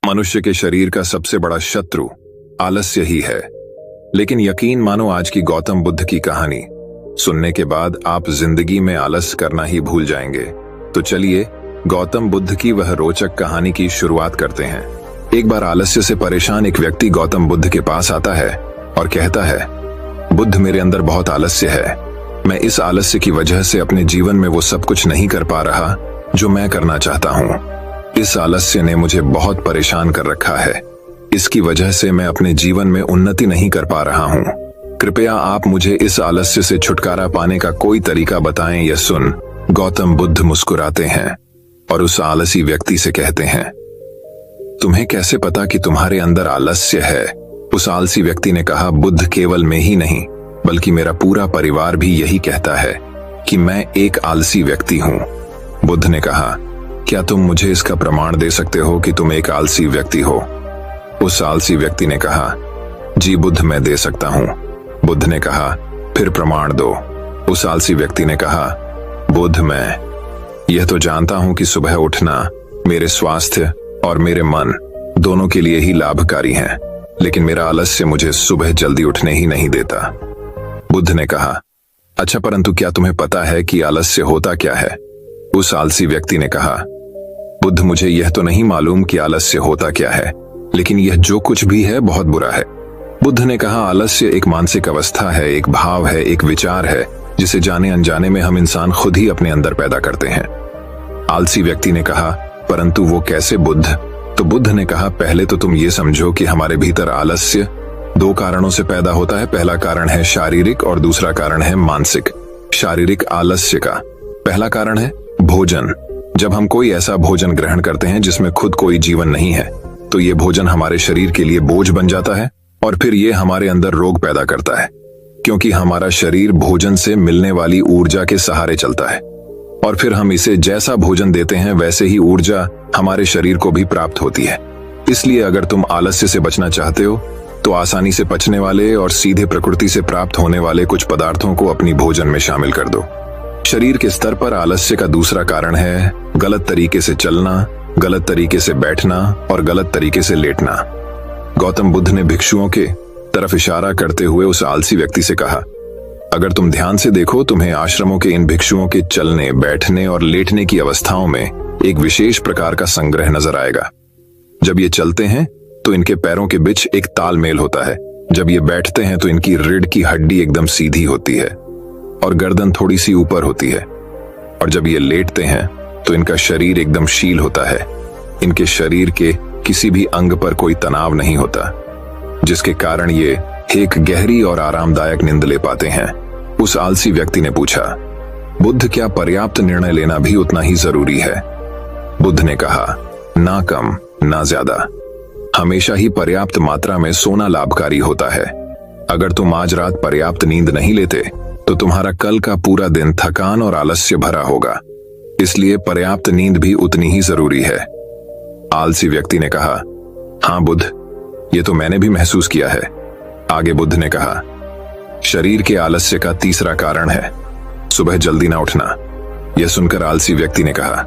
मनुष्य के शरीर का सबसे बड़ा शत्रु आलस्य ही है। लेकिन यकीन मानो आज की गौतम बुद्ध की कहानी सुनने के बाद आप जिंदगी में आलस करना ही भूल जाएंगे। तो चलिए गौतम बुद्ध की वह रोचक कहानी की शुरुआत करते हैं। एक बार आलस्य से परेशान एक व्यक्ति गौतम बुद्ध के पास आता है और कहता है, बुद्ध, मेरे अंदर बहुत आलस्य है। मैं इस आलस्य की वजह से अपने जीवन में वो सब कुछ नहीं कर पा रहा जो मैं करना चाहता हूँ। इस आलस्य ने मुझे बहुत परेशान कर रखा है। इसकी वजह से मैं अपने जीवन में उन्नति नहीं कर पा रहा हूँ। कृपया आप मुझे इस आलस्य से छुटकारा पाने का कोई तरीका बताएं। यह सुन गौतम बुद्ध मुस्कुराते हैं और उस आलसी व्यक्ति से कहते हैं, तुम्हें कैसे पता कि तुम्हारे अंदर आलस्य है? उस आलसी व्यक्ति ने कहा, बुद्ध, केवल मैं ही नहीं बल्कि मेरा पूरा परिवार भी यही कहता है कि मैं एक आलसी व्यक्ति हूँ। बुद्ध ने कहा, क्या तुम मुझे इसका प्रमाण दे सकते हो कि तुम एक आलसी व्यक्ति हो? उस आलसी व्यक्ति ने कहा, जी बुद्ध, मैं दे सकता हूँ। बुद्ध ने कहा, फिर प्रमाण दो। उस आलसी व्यक्ति ने कहा, बुद्ध, मैं यह तो जानता हूं कि सुबह उठना मेरे स्वास्थ्य और मेरे मन दोनों के लिए ही लाभकारी है, लेकिन मेरा आलस्य मुझे सुबह जल्दी उठने ही नहीं देता। बुद्ध ने कहा, अच्छा, परंतु क्या तुम्हें पता है कि आलस्य होता क्या है? उस आलसी व्यक्ति ने कहा, बुद्ध, मुझे यह तो नहीं मालूम कि आलस्य होता क्या है, लेकिन यह जो कुछ भी है बहुत बुरा है। बुद्ध ने कहा, आलस्य एक मानसिक अवस्था है, एक भाव है, एक विचार है जिसे जाने अनजाने में हम इंसान खुद ही अपने अंदर पैदा करते हैं। आलसी व्यक्ति ने कहा, परंतु वो कैसे बुद्ध? तो बुद्ध ने कहा, पहले तो तुम ये समझो कि हमारे भीतर आलस्य दो कारणों से पैदा होता है। पहला कारण है शारीरिक और दूसरा कारण है मानसिक। शारीरिक आलस्य का पहला कारण है भोजन। जब हम कोई ऐसा भोजन ग्रहण करते हैं जिसमें खुद कोई जीवन नहीं है, तो ये भोजन हमारे शरीर के लिए बोझ बन जाता है और फिर ये हमारे अंदर रोग पैदा करता है, क्योंकि हमारा शरीर भोजन से मिलने वाली ऊर्जा के सहारे चलता है और फिर हम इसे जैसा भोजन देते हैं वैसे ही ऊर्जा हमारे शरीर को भी प्राप्त होती है। इसलिए अगर तुम आलस्य से बचना चाहते हो तो आसानी से पचने वाले और सीधे प्रकृति से प्राप्त होने वाले कुछ पदार्थों को अपनी भोजन में शामिल कर दो। शरीर के स्तर पर आलस्य का दूसरा कारण है गलत तरीके से चलना, गलत तरीके से बैठना और गलत तरीके से लेटना। गौतम बुद्ध ने भिक्षुओं के तरफ इशारा करते हुए उस आलसी व्यक्ति से कहा, अगर तुम ध्यान से देखो, तुम्हें आश्रमों के इन भिक्षुओं के चलने, बैठने और लेटने की अवस्थाओं में एक विशेष प्रकार का संग्रह नजर आएगा। जब ये चलते हैं तो इनके पैरों के बीच एक तालमेल होता है। जब ये बैठते हैं तो इनकी रीढ़ की हड्डी एकदम सीधी होती है और गर्दन थोड़ी सी ऊपर होती है, और जब ये लेटते हैं तो इनका शरीर एकदम शील होता है। इनके शरीर के किसी भी अंग पर कोई तनाव नहीं होता, जिसके कारण ये एक गहरी और आरामदायक नींद ले पाते हैं। उस आलसी व्यक्ति ने पूछा, बुद्ध, क्या पर्याप्त निर्णय लेना भी उतना ही जरूरी है? बुद्ध ने कहा, ना कम ना ज्यादा। हमेशा ही पर्याप्त मात्रा में सोना लाभकारी होता है। अगर तुम आज रात पर्याप्त नींद नहीं लेते तो तुम्हारा कल का पूरा दिन थकान और आलस्य भरा होगा। इसलिए पर्याप्त नींद भी उतनी ही जरूरी है। आलसी व्यक्ति ने कहा, हाँ बुद्ध, ये तो मैंने भी महसूस किया है। आगे बुद्ध ने कहा, शरीर के आलस्य का तीसरा कारण है सुबह जल्दी ना उठना। यह सुनकर आलसी व्यक्ति ने कहा,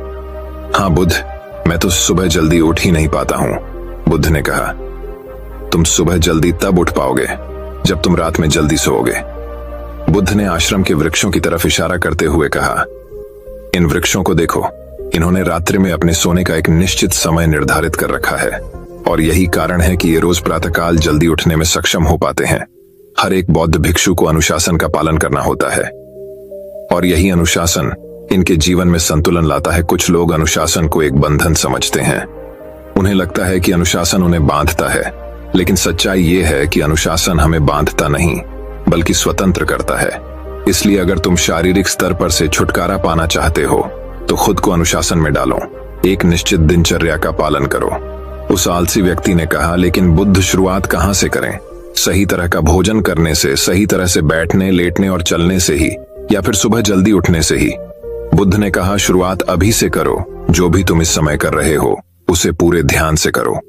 हाँ बुद्ध, मैं तो सुबह जल्दी उठ ही नहीं पाता हूं। बुद्ध ने कहा, तुम सुबह जल्दी तब उठ पाओगे जब तुम रात में जल्दी सोओगे। बुद्ध ने आश्रम के वृक्षों की तरफ इशारा करते हुए कहा, इन वृक्षों को देखो, इन्होंने रात्रि में अपने सोने का एक निश्चित समय निर्धारित कर रखा है और यही कारण है कि ये रोज प्रातःकाल जल्दी उठने में सक्षम हो पाते हैं। हर एक बौद्ध भिक्षु को अनुशासन का पालन करना होता है और यही अनुशासन इनके जीवन में संतुलन लाता है। कुछ लोग अनुशासन को एक बंधन समझते हैं। उन्हें लगता है कि अनुशासन उन्हें बांधता है, लेकिन सच्चाई ये है कि अनुशासन हमें बांधता नहीं बल्कि स्वतंत्र करता है। इसलिए अगर तुम शारीरिक स्तर पर से छुटकारा पाना चाहते हो तो खुद को अनुशासन में डालो, एक निश्चित दिनचर्या का पालन करो। उस आलसी व्यक्ति ने कहा, लेकिन बुद्ध, शुरुआत कहां से करें? सही तरह का भोजन करने से, सही तरह से बैठने, लेटने और चलने से ही, या फिर सुबह जल्दी उठने से ही? बुद्ध ने कहा, शुरुआत अभी से करो। जो भी तुम इस समय कर रहे हो उसे पूरे ध्यान से करो।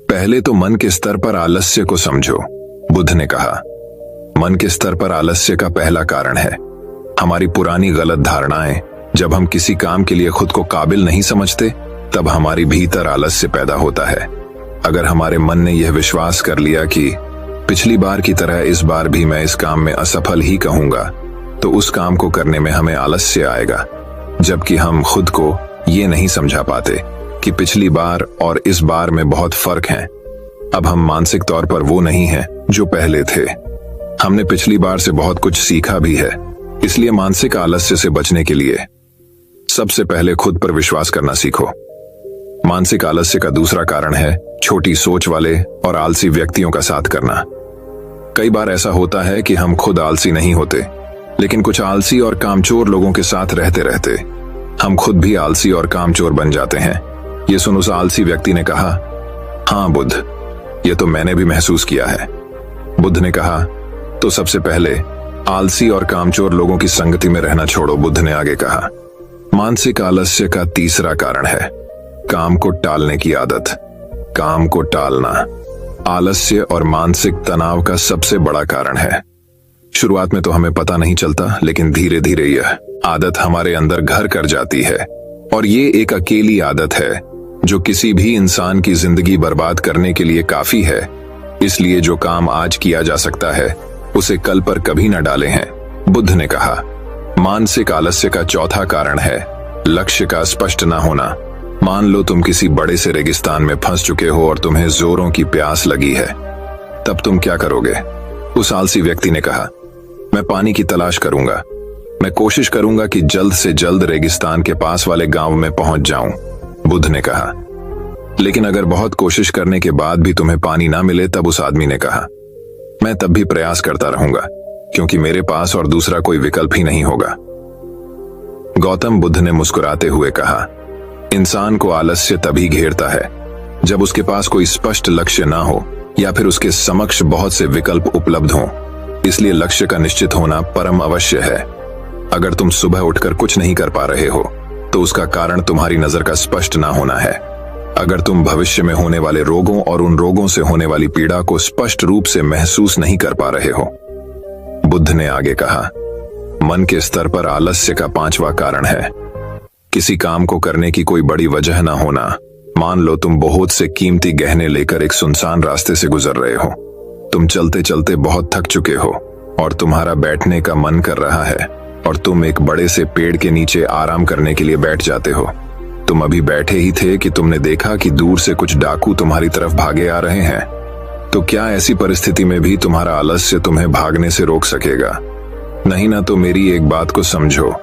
पहले तो मन के स्तर पर आलस्य को समझो। बुद्ध ने कहा, मन के स्तर पर आलस्य का पहला कारण है हमारी पुरानी गलत धारणाएं। जब हम किसी काम के लिए खुद को काबिल नहीं समझते तब हमारी भीतर आलस्य पैदा होता है। अगर हमारे मन ने यह विश्वास कर लिया कि पिछली बार की तरह इस बार भी मैं इस काम में असफल ही कहूंगा, तो उस काम को करने में हमें आलस्य आएगा, जबकि हम खुद को ये नहीं समझा पाते कि पिछली बार और इस बार में बहुत फर्क है। अब हम मानसिक तौर पर वो नहीं हैं जो पहले थे। हमने पिछली बार से बहुत कुछ सीखा भी है। इसलिए मानसिक आलस्य से बचने के लिए सबसे पहले खुद पर विश्वास करना सीखो। मानसिक आलस्य का दूसरा कारण है छोटी सोच वाले और आलसी व्यक्तियों का साथ करना। कई बार ऐसा होता है कि हम खुद आलसी नहीं होते, लेकिन कुछ आलसी और कामचोर लोगों के साथ रहते रहते हम खुद भी आलसी और कामचोर बन जाते हैं। ये सुन उस आलसी व्यक्ति ने कहा, हाँ बुद्ध, ये तो मैंने भी महसूस किया है। बुद्ध ने कहा, तो सबसे पहले आलसी और कामचोर लोगों की संगति में रहना छोड़ो। बुद्ध ने आगे कहा, मानसिक आलस्य का तीसरा कारण है काम को टालने की आदत। काम को टालना आलस्य और मानसिक तनाव का सबसे बड़ा कारण है। शुरुआत में तो हमें पता नहीं चलता, लेकिन धीरे धीरे यह आदत हमारे अंदर घर कर जाती है, और ये एक अकेली आदत है जो किसी भी इंसान की जिंदगी बर्बाद करने के लिए काफी है। इसलिए जो काम आज किया जा सकता है उसे कल पर कभी न डालें हैं। बुद्ध ने कहा, मानसिक आलस्य का चौथा कारण है लक्ष्य का स्पष्ट न होना। मान लो तुम किसी बड़े से रेगिस्तान में फंस चुके हो और तुम्हें जोरों की प्यास लगी है, तब तुम क्या करोगे? उस आलसी व्यक्ति ने कहा, मैं पानी की तलाश करूंगा। मैं कोशिश करूंगा कि जल्द से जल्द रेगिस्तान के पास वाले गांव में पहुंच जाऊं। बुद्ध ने कहा, लेकिन अगर बहुत कोशिश करने के बाद भी तुम्हें पानी ना मिले, तब उस आदमी ने कहा, मैं तब भी प्रयास करता रहूंगा, क्योंकि मेरे पास और दूसरा कोई विकल्प ही नहीं होगा। गौतम बुद्ध ने मुस्कुराते हुए कहा, इंसान को आलस्य तभी घेरता है जब उसके पास कोई स्पष्ट लक्ष्य ना हो या फिर उसके समक्ष बहुत से विकल्प उपलब्ध हों। इसलिए लक्ष्य का निश्चित होना परम अवश्य है। अगर तुम सुबह उठकर कुछ नहीं कर पा रहे हो, तो उसका कारण तुम्हारी नजर का स्पष्ट ना होना है। अगर तुम भविष्य में होने वाले रोगों और उन रोगों से होने वाली पीड़ा को स्पष्ट रूप से महसूस नहीं कर पा रहे हो। बुद्ध ने आगे कहा, मन के स्तर पर आलस्य का पांचवा कारण है किसी काम को करने की कोई बड़ी वजह ना होना। मान लो तुम बहुत से कीमती गहने लेकर एक सुनसान रास्ते से गुजर रहे हो। तुम चलते चलते बहुत थक चुके हो और तुम्हारा बैठने का मन कर रहा है, और तुम एक बड़े से पेड़ के नीचे आराम करने के लिए बैठ जाते हो। तुम अभी बैठे ही थे कि तुमने देखा कि दूर से कुछ डाकू तुम्हारी तरफ भागे आ रहे हैं। तो क्या ऐसी परिस्थिति में भी तुम्हारा आलस्य तुम्हें भागने से रोक सकेगा? नहीं ना। तो मेरी एक बात को समझो,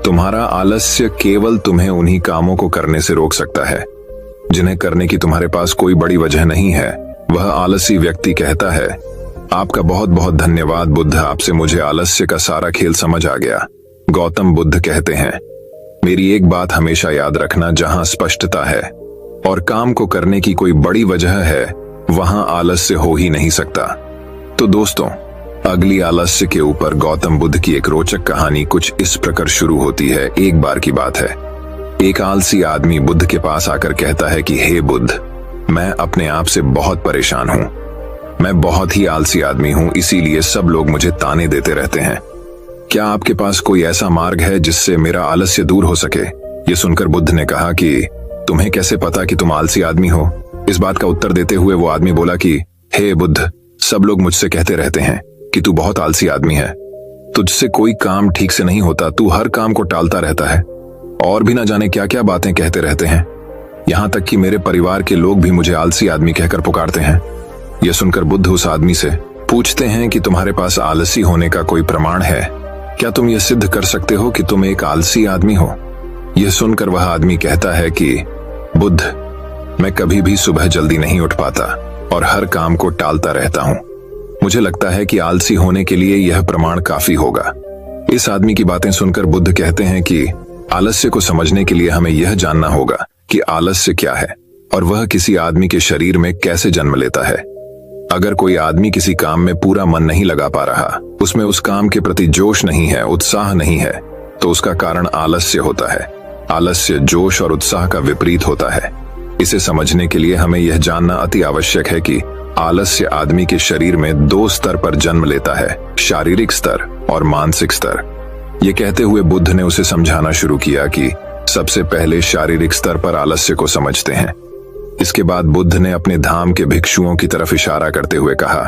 तुम्हारा आलस्य केवल तुम्हें उन्हीं कामों को करने से रोक सकता है जिन्हें करने की तुम्हारे पास कोई बड़ी वजह नहीं है। वह आलसी व्यक्ति कहता है, आपका बहुत बहुत धन्यवाद बुद्ध, आपसे मुझे आलस्य का सारा खेल समझ आ गया। गौतम बुद्ध कहते हैं, मेरी एक बात हमेशा याद रखना, जहां स्पष्टता है और काम को करने की कोई बड़ी वजह है, वहां आलस्य हो ही नहीं सकता। तो दोस्तों, अगली आलस्य के ऊपर गौतम बुद्ध की एक रोचक कहानी कुछ इस प्रकार शुरू होती है। एक बार की बात है, एक आलसी आदमी बुद्ध के पास आकर कहता है कि हे बुद्ध, मैं अपने आप से बहुत परेशान हूं। मैं बहुत ही आलसी आदमी हूं, इसीलिए सब लोग मुझे ताने देते रहते हैं। क्या आपके पास कोई ऐसा मार्ग है जिससे मेरा आलस्य दूर हो सके? ये सुनकर बुद्ध ने कहा कि तुम्हें कैसे पता कि तुम आलसी आदमी हो? इस बात का उत्तर देते हुए वो आदमी बोला कि हे बुद्ध, सब लोग मुझसे कहते रहते हैं कि तू बहुत आलसी आदमी है। तुझसे कोई काम ठीक से नहीं होता, तू हर काम को टालता रहता है और भी ना जाने क्या क्या बातें कहते रहते हैं। यहां तक कि मेरे परिवार के लोग भी मुझे आलसी आदमी कहकर पुकारते हैं। यह सुनकर बुद्ध उस आदमी से पूछते हैं कि तुम्हारे पास आलसी होने का कोई प्रमाण है? क्या तुम यह सिद्ध कर सकते हो कि तुम एक आलसी आदमी हो? यह सुनकर वह आदमी कहता है कि बुद्ध, मैं कभी भी सुबह जल्दी नहीं उठ पाता और हर काम को टालता रहता हूं। मुझे लगता है कि आलसी होने के लिए यह प्रमाण काफी होगा। इस आदमी की बातें सुनकर बुद्ध कहते हैं कि आलस्य को समझने के लिए हमें यह जानना होगा कि आलस्य क्या है और वह किसी आदमी के शरीर में कैसे जन्म लेता है। अगर कोई आदमी किसी काम में पूरा मन नहीं लगा पा रहा, उसमें उस काम के प्रति जोश नहीं है, उत्साह नहीं है, तो उसका कारण आलस्य होता है। आलस्य जोश और उत्साह का विपरीत होता है। इसे समझने के लिए हमें यह जानना अति आवश्यक है कि आलस्य आदमी के शरीर में दो स्तर पर जन्म लेता है, शारीरिक स्तर और मानसिक स्तर। ये कहते हुए बुद्ध ने उसे समझाना शुरू किया कि सबसे पहले शारीरिक स्तर पर आलस्य को समझते हैं। इसके बाद बुद्ध ने अपने धाम के भिक्षुओं की तरफ इशारा करते हुए कहा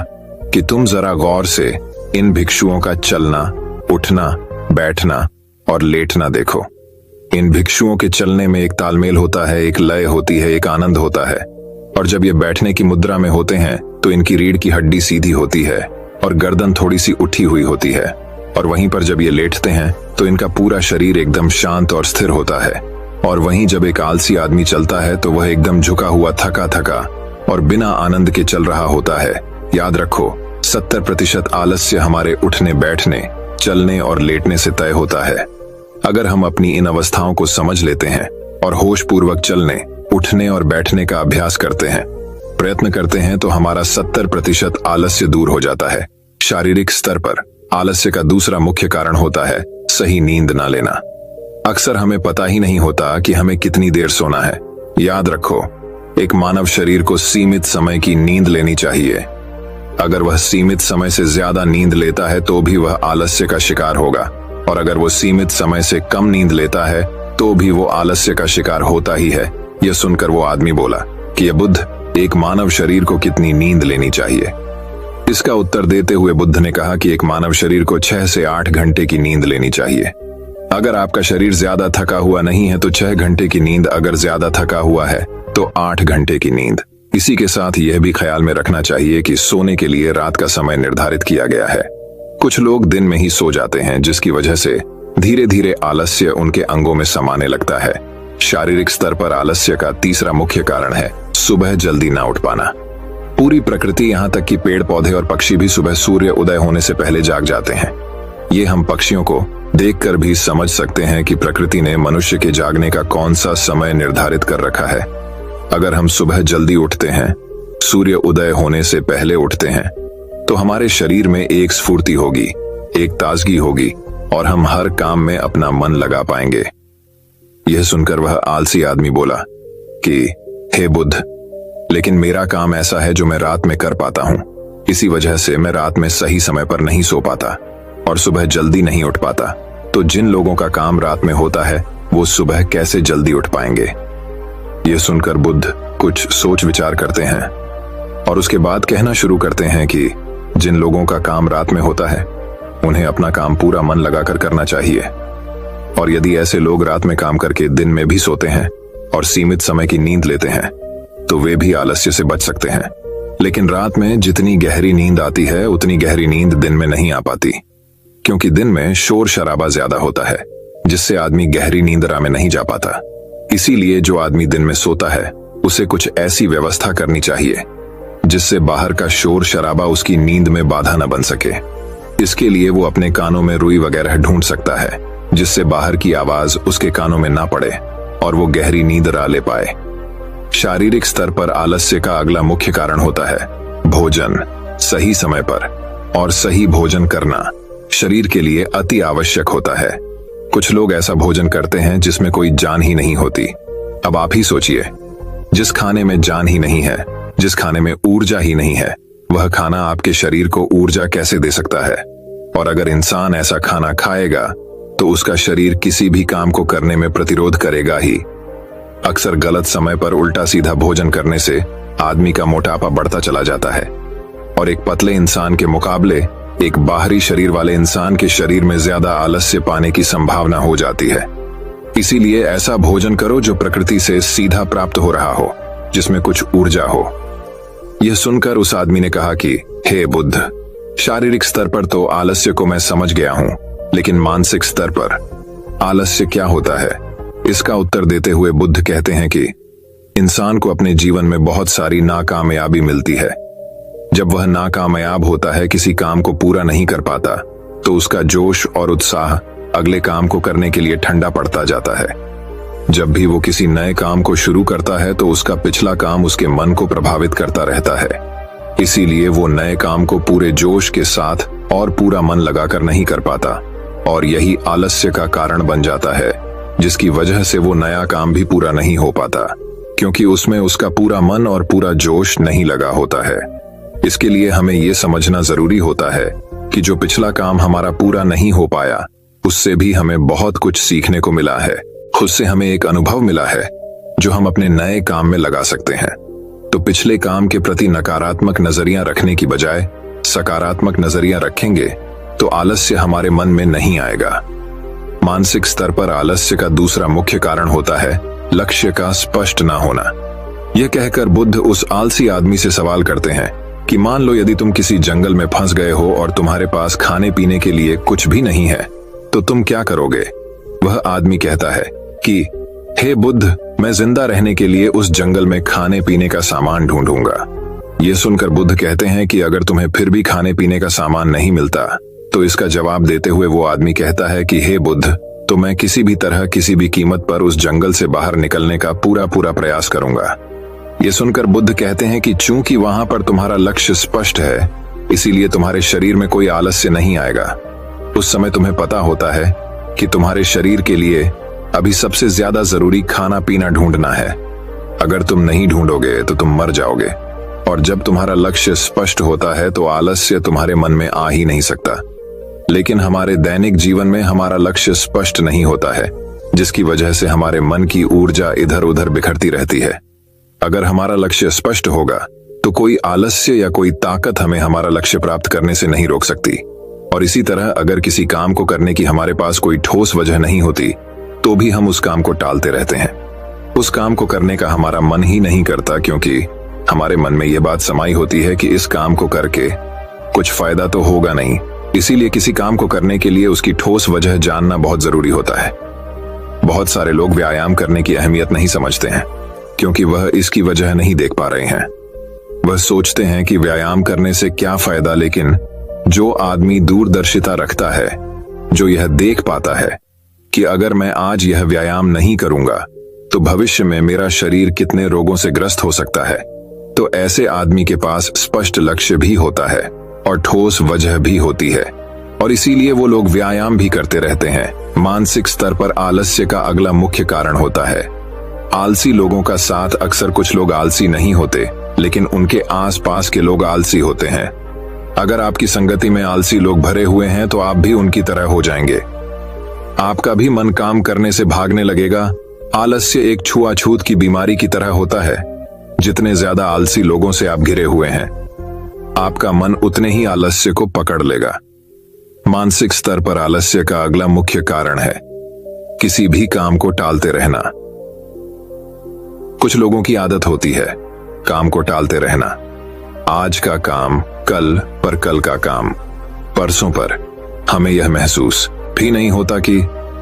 कि तुम जरा गौर से इन भिक्षुओं का चलना, उठना, बैठना और लेटना देखो। इन भिक्षुओं के चलने में एक तालमेल होता है, एक लय होती है, एक आनंद होता है। और जब ये बैठने की मुद्रा में होते हैं तो इनकी रीढ़ की हड्डी सीधी होती है और गर्दन थोड़ी सी उठी हुई होती है। और वहीं पर जब ये लेटते हैं तो इनका पूरा शरीर एकदम शांत और स्थिर होता है। और वहीं जब एक आलसी आदमी चलता है तो वह एकदम झुका हुआ, थका थका और बिना आनंद के चल रहा होता है। याद रखो, 70% आलस्य हमारे उठने, बैठने, चलने और लेटने से तय होता है। अगर हम अपनी इन अवस्थाओं को समझ लेते हैं और होश पूर्वक चलने, उठने और बैठने का अभ्यास करते हैं, प्रयत्न करते हैं, तो हमारा 70% आलस्य दूर हो जाता है। शारीरिक स्तर पर आलस्य का दूसरा मुख्य कारण होता है सही नींद ना लेना। अक्सर हमें पता ही नहीं होता कि हमें कितनी देर सोना है। याद रखो, एक मानव शरीर को सीमित समय की नींद लेनी चाहिए। अगर वह सीमित समय से ज्यादा नींद लेता है तो भी वह आलस्य का शिकार होगा, और अगर वो सीमित समय से कम नींद लेता है तो भी वो आलस्य का शिकार होता ही है। यह सुनकर वो आदमी बोला कि ये बुद्ध, एक मानव शरीर को कितनी नींद लेनी चाहिए? इसका उत्तर देते हुए बुद्ध ने कहा कि एक मानव शरीर को 6 से 8 घंटे की नींद लेनी चाहिए। अगर आपका शरीर ज्यादा थका हुआ नहीं है तो 6 घंटे की नींद, अगर ज्यादा थका हुआ है तो 8 घंटे की नींद। इसी के साथ यह भी ख्याल में रखना चाहिए कि सोने के लिए रात का समय निर्धारित किया गया है। कुछ लोग दिन में ही सो जाते हैं, जिसकी वजह से धीरे धीरे आलस्य उनके अंगों में समाने लगता है। शारीरिक स्तर पर आलस्य का तीसरा मुख्य कारण है सुबह जल्दी ना उठ पाना। पूरी प्रकृति, यहाँ तक कि पेड़ पौधे और पक्षी भी सुबह सूर्य उदय होने से पहले जाग जाते हैं। ये हम पक्षियों को देखकर भी समझ सकते हैं कि प्रकृति ने मनुष्य के जागने का कौन सा समय निर्धारित कर रखा है। अगर हम सुबह जल्दी उठते हैं, सूर्य उदय होने से पहले उठते हैं, तो हमारे शरीर में एक स्फूर्ति होगी, एक ताजगी होगी और हम हर काम में अपना मन लगा पाएंगे। यह सुनकर वह आलसी आदमी बोला कि हे बुद्ध, लेकिन मेरा काम ऐसा है जो मैं रात में कर पाता हूं। इसी वजह से मैं रात में सही समय पर नहीं सो पाता और सुबह जल्दी नहीं उठ पाता। तो जिन लोगों का काम रात में होता है वो सुबह कैसे जल्दी उठ पाएंगे? यह सुनकर बुद्ध कुछ सोच विचार करते हैं और उसके बाद कहना शुरू करते हैं कि जिन लोगों का काम रात में होता है उन्हें अपना काम पूरा मन लगाकर करना चाहिए। और यदि ऐसे लोग रात में काम करके दिन में भी सोते हैं और सीमित समय की नींद लेते हैं तो वे भी आलस्य से बच सकते हैं। लेकिन रात में जितनी गहरी नींद आती है उतनी गहरी नींद दिन में नहीं आ पाती, क्योंकि दिन में शोर शराबा ज्यादा होता है, जिससे आदमी गहरी नींदरा में नहीं जा पाता। इसीलिए जो आदमी दिन में सोता है उसे कुछ ऐसी व्यवस्था करनी चाहिए जिससे बाहर का शोर शराबा उसकी नींद में बाधा न बन सके। इसके लिए वो अपने कानों में रुई वगैरह ढूंढ सकता है, जिससे बाहर की आवाज उसके कानों में ना पड़े और वो गहरी नींद रा ले पाए। शारीरिक स्तर पर आलस्य का अगला मुख्य कारण होता है भोजन। सही समय पर और सही भोजन करना शरीर के लिए अति आवश्यक होता है। कुछ लोग ऐसा भोजन करते हैं जिसमें कोई जान ही नहीं होती। अब आप ही सोचिए, जिस खाने में जान ही नहीं है, जिस खाने में ऊर्जा ही नहीं है, वह खाना आपके शरीर को ऊर्जा कैसे दे सकता है? और अगर इंसान ऐसा खाना खाएगा तो उसका शरीर किसी भी काम को करने में प्रतिरोध करेगा ही। अक्सर गलत समय पर उल्टा सीधा भोजन करने से आदमी का मोटापा बढ़ता चला जाता है और एक पतले इंसान के मुकाबले एक बाहरी शरीर वाले इंसान के शरीर में ज्यादा आलस्य पाने की संभावना हो जाती है। इसीलिए ऐसा भोजन करो जो प्रकृति से सीधा प्राप्त हो रहा हो, जिसमें कुछ ऊर्जा हो। यह सुनकर उस आदमी ने कहा कि हे बुद्ध, शारीरिक स्तर पर तो आलस्य को मैं समझ गया हूं, लेकिन मानसिक स्तर पर आलस्य क्या होता है? इसका उत्तर देते हुए बुद्ध कहते हैं कि इंसान को अपने जीवन में बहुत सारी नाकामयाबी मिलती है। जब वह नाकामयाब होता है, किसी काम को पूरा नहीं कर पाता, तो उसका जोश और उत्साह अगले काम को करने के लिए ठंडा पड़ता जाता है। जब भी वो किसी नए काम को शुरू करता है तो उसका पिछला काम उसके मन को प्रभावित करता रहता है। इसीलिए वो नए काम को पूरे जोश के साथ और पूरा मन लगाकर नहीं कर पाता और यही आलस्य का कारण बन जाता है, जिसकी वजह से वो नया काम भी पूरा नहीं हो पाता, क्योंकि उसमें उसका पूरा मन और पूरा जोश नहीं लगा होता है। इसके लिए हमें ये समझना जरूरी होता है कि जो पिछला काम हमारा पूरा नहीं हो पाया, उससे भी हमें बहुत कुछ सीखने को मिला है। उससे हमें एक अनुभव मिला है जो हम अपने नए काम में लगा सकते हैं। तो पिछले काम के प्रति नकारात्मक नजरिया रखने की बजाय सकारात्मक नजरिया रखेंगे तो आलस्य हमारे मन में नहीं आएगा। मानसिक स्तर पर आलस्य का दूसरा मुख्य कारण होता है लक्ष्य का स्पष्ट ना होना। यह कहकर बुद्ध उस आलसी आदमी से सवाल करते हैं कि मान लो यदि तुम किसी जंगल में फंस गए हो और तुम्हारे पास खाने पीने के लिए कुछ भी नहीं है तो तुम क्या करोगे। वह आदमी कहता है कि हे बुद्ध, मैं जिंदा रहने के लिए उस जंगल में खाने पीने का सामान ढूंढूंगा। ये सुनकर बुद्ध कहते हैं कि अगर तुम्हें फिर भी खाने पीने का सामान नहीं मिलता तो इसका जवाब देते हुए वो आदमी कहता है कि हे बुद्ध, तो मैं किसी भी तरह किसी भी कीमत पर उस जंगल से बाहर निकलने का पूरा प्रयास करूंगा। ये सुनकर बुद्ध कहते हैं कि चूंकि वहां पर तुम्हारा लक्ष्य स्पष्ट है इसीलिए तुम्हारे शरीर में कोई आलस्य नहीं आएगा। उस समय तुम्हें पता होता है कि तुम्हारे शरीर के लिए अभी सबसे ज्यादा जरूरी खाना पीना ढूंढना है। अगर तुम नहीं ढूंढोगे तो तुम मर जाओगे। और जब तुम्हारा लक्ष्य स्पष्ट होता है तो आलस्य तुम्हारे मन में आ ही नहीं सकता। लेकिन हमारे दैनिक जीवन में हमारा लक्ष्य स्पष्ट नहीं होता है, जिसकी वजह से हमारे मन की ऊर्जा इधर उधर बिखरती रहती है। अगर हमारा लक्ष्य स्पष्ट होगा तो कोई आलस्य या कोई ताकत हमें हमारा लक्ष्य प्राप्त करने से नहीं रोक सकती। और इसी तरह अगर किसी काम को करने की हमारे पास कोई ठोस वजह नहीं होती तो भी हम उस काम को टालते रहते हैं। उस काम को करने का हमारा मन ही नहीं करता, क्योंकि हमारे मन में यह बात समाई होती है कि इस काम को करके कुछ फायदा तो होगा नहीं। इसीलिए किसी काम को करने के लिए उसकी ठोस वजह जानना बहुत जरूरी होता है। बहुत सारे लोग व्यायाम करने की अहमियत नहीं समझते हैं, क्योंकि वह इसकी वजह नहीं देख पा रहे हैं। वह सोचते हैं कि व्यायाम करने से क्या फायदा, लेकिन जो आदमी दूरदर्शिता रखता है, जो यह देख पाता है कि अगर मैं आज यह व्यायाम नहीं करूंगा तो भविष्य में मेरा शरीर कितने रोगों से ग्रस्त हो सकता है, तो ऐसे आदमी के पास स्पष्ट लक्ष्य भी होता है और ठोस वजह भी होती है, और इसीलिए वो लोग व्यायाम भी करते रहते हैं। मानसिक स्तर पर आलस्य का अगला मुख्य कारण होता है आलसी लोगों का साथ। अक्सर कुछ लोग आलसी नहीं होते, लेकिन उनके आसपास के लोग आलसी होते हैं। अगर आपकी संगति में आलसी लोग भरे हुए हैं तो आप भी उनकी तरह हो जाएंगे। आपका भी मन काम करने से भागने लगेगा। आलस्य एक छुआछूत की बीमारी की तरह होता है। जितने ज्यादा आलसी लोगों से आप घिरे हुए हैं, आपका मन उतने ही आलस्य को पकड़ लेगा। मानसिक स्तर पर आलस्य का अगला मुख्य कारण है किसी भी काम को टालते रहना। कुछ लोगों की आदत होती है काम को टालते रहना। आज का काम कल पर, कल का काम परसों पर। हमें यह महसूस भी नहीं होता कि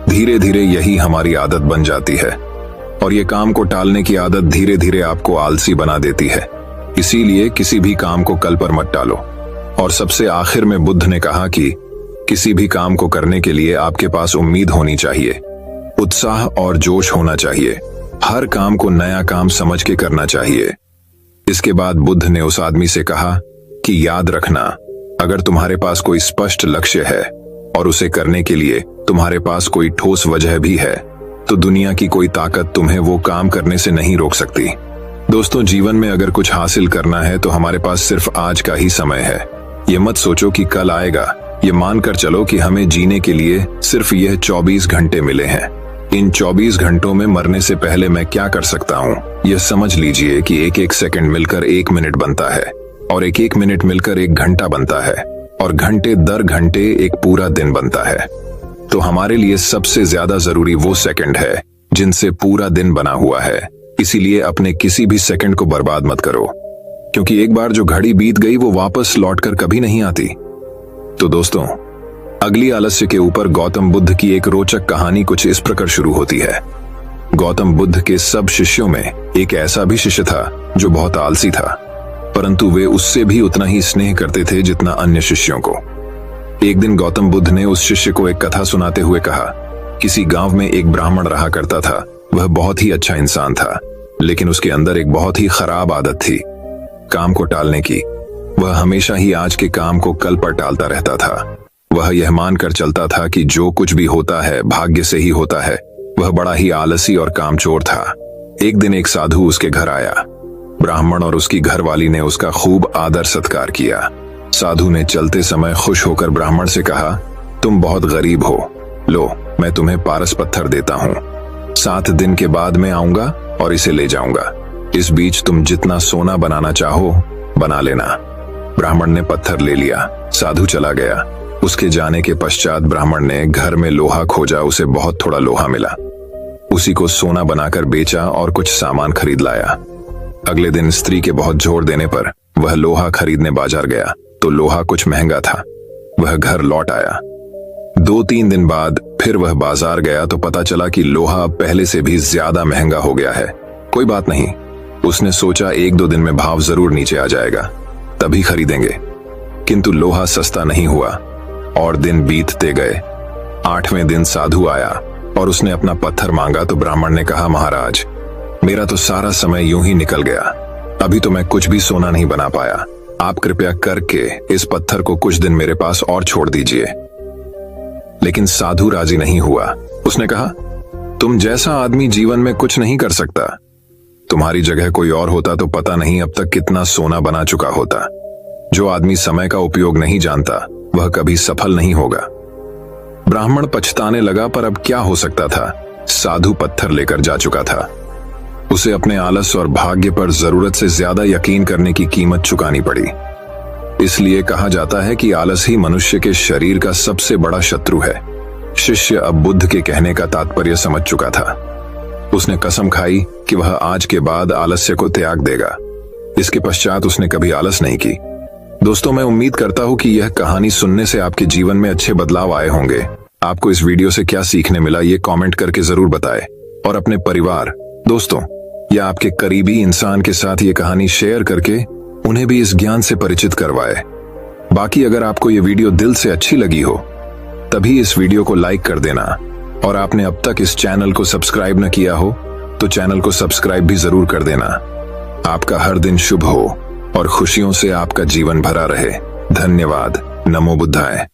धीरे धीरे यही हमारी आदत बन जाती है, और यह काम को टालने की आदत धीरे धीरे आपको आलसी बना देती है। इसीलिए किसी भी काम को कल पर मत टालो। और सबसे आखिर में बुद्ध ने कहा कि किसी भी काम को करने के लिए आपके पास उम्मीद होनी चाहिए, उत्साह और जोश होना चाहिए। हर काम को नया काम समझ के करना चाहिए। इसके बाद बुद्ध ने उस आदमी से कहा कि याद रखना, अगर तुम्हारे पास कोई स्पष्ट लक्ष्य है और उसे करने के लिए तुम्हारे पास कोई ठोस वजह भी है, तो दुनिया की कोई ताकत तुम्हें वो काम करने से नहीं रोक सकती। दोस्तों, जीवन में अगर कुछ हासिल करना है तो हमारे पास सिर्फ आज का ही समय है। ये मत सोचो कि कल आएगा। ये मानकर चलो कि हमें जीने के लिए सिर्फ यह 24 घंटे मिले हैं। इन 24 घंटों में मरने से पहले मैं क्या कर सकता हूँ, यह समझ लीजिए कि एक एक सेकंड मिलकर 1 मिनट बनता है, और एक एक मिनट मिलकर 1 घंटा बनता है, और घंटे दर घंटे एक पूरा दिन बनता है। तो हमारे लिए सबसे ज्यादा जरूरी वो सेकंड है जिनसे पूरा दिन बना हुआ है। इसीलिए अपने किसी भी सेकंड को बर्बाद मत करो, क्योंकि एक बार जो घड़ी बीत गई वो वापस लौटकर कभी नहीं आती। तो दोस्तों, अगली आलस्य के ऊपर गौतम बुद्ध की एक रोचक कहानी कुछ इस प्रकार शुरू होती है। गौतम बुद्ध के सब शिष्यों में एक ऐसा भी शिष्य था जो बहुत आलसी था, परंतु वे उससे भी उतना ही स्नेह करते थे जितना अन्य शिष्यों को। एक दिन गौतम बुद्ध ने उस शिष्य को एक कथा सुनाते हुए कहा, किसी गांव में एक ब्राह्मण रहा करता था। वह बहुत ही अच्छा इंसान था, लेकिन उसके अंदर एक बहुत ही खराब आदत थी, काम को टालने की। वह हमेशा ही आज के काम को कल पर टालता रहता था। वह यह मानकर चलता था कि जो कुछ भी होता है भाग्य से ही होता है। वह बड़ा ही आलसी और कामचोर था। एक दिन एक साधु उसके घर आया। ब्राह्मण और उसकी घरवाली ने उसका खूब आदर सत्कार किया। साधु ने चलते समय खुश होकर ब्राह्मण से कहा, तुम बहुत गरीब हो, लो मैं तुम्हें पारस पत्थर देता हूँ। 7 दिन के बाद मैं आऊंगा और इसे ले जाऊंगा। इस बीच तुम जितना सोना बनाना चाहो बना लेना। ब्राह्मण ने पत्थर ले लिया, साधु चला गया। उसके जाने के पश्चात ब्राह्मण ने घर में लोहा खोजा, उसे बहुत थोड़ा लोहा मिला। उसी को सोना बनाकर बेचा और कुछ सामान खरीद लाया। अगले दिन स्त्री के बहुत जोर देने पर वह लोहा खरीदने बाजार गया तो लोहा कुछ महंगा था। वह घर लौट आया। 2-3 दिन बाद फिर वह बाजार गया तो पता चला कि लोहा पहले से भी ज्यादा महंगा हो गया है। कोई बात नहीं, उसने सोचा 1-2 दिन में भाव जरूर नीचे आ जाएगा, तभी खरीदेंगे। किंतु लोहा सस्ता नहीं हुआ और दिन बीतते गए। 8वें दिन साधु आया और उसने अपना पत्थर मांगा तो ब्राह्मण ने कहा, महाराज मेरा तो सारा समय यूं ही निकल गया, अभी तो मैं कुछ भी सोना नहीं बना पाया। आप कृपया करके इस पत्थर को कुछ दिन मेरे पास और छोड़ दीजिए। लेकिन साधु राजी नहीं हुआ। उसने कहा, तुम जैसा आदमी जीवन में कुछ नहीं कर सकता। तुम्हारी जगह कोई और होता तो पता नहीं अब तक कितना सोना बना चुका होता। जो आदमी समय का उपयोग नहीं जानता वह कभी सफल नहीं होगा। ब्राह्मण पछताने लगा, पर अब क्या हो सकता था। साधु पत्थर लेकर जा चुका था। उसे अपने आलस और भाग्य पर जरूरत से ज्यादा यकीन करने की कीमत चुकानी पड़ी। इसलिए कहा जाता है कि आलस ही मनुष्य के शरीर का सबसे बड़ा शत्रु है। शिष्य अब बुद्ध के कहने का तात्पर्य समझ चुका था। उसने कसम खाई कि वह आज के बाद आलस्य को त्याग देगा। इसके पश्चात उसने कभी आलस नहीं की। दोस्तों, मैं उम्मीद करता हूं कि यह कहानी सुनने से आपके जीवन में अच्छे बदलाव आए होंगे। आपको इस वीडियो से क्या सीखने मिला ये कमेंट करके जरूर बताएं और अपने परिवार, दोस्तों या आपके करीबी इंसान के साथ ये कहानी शेयर करके उन्हें भी इस ज्ञान से परिचित करवाएं। बाकी अगर आपको ये वीडियो दिल से अच्छी लगी हो तभी इस वीडियो को लाइक कर देना, और आपने अब तक इस चैनल को सब्सक्राइब न किया हो तो चैनल को सब्सक्राइब भी जरूर कर देना। आपका हर दिन शुभ हो और खुशियों से आपका जीवन भरा रहे। धन्यवाद। नमो बुद्धाय।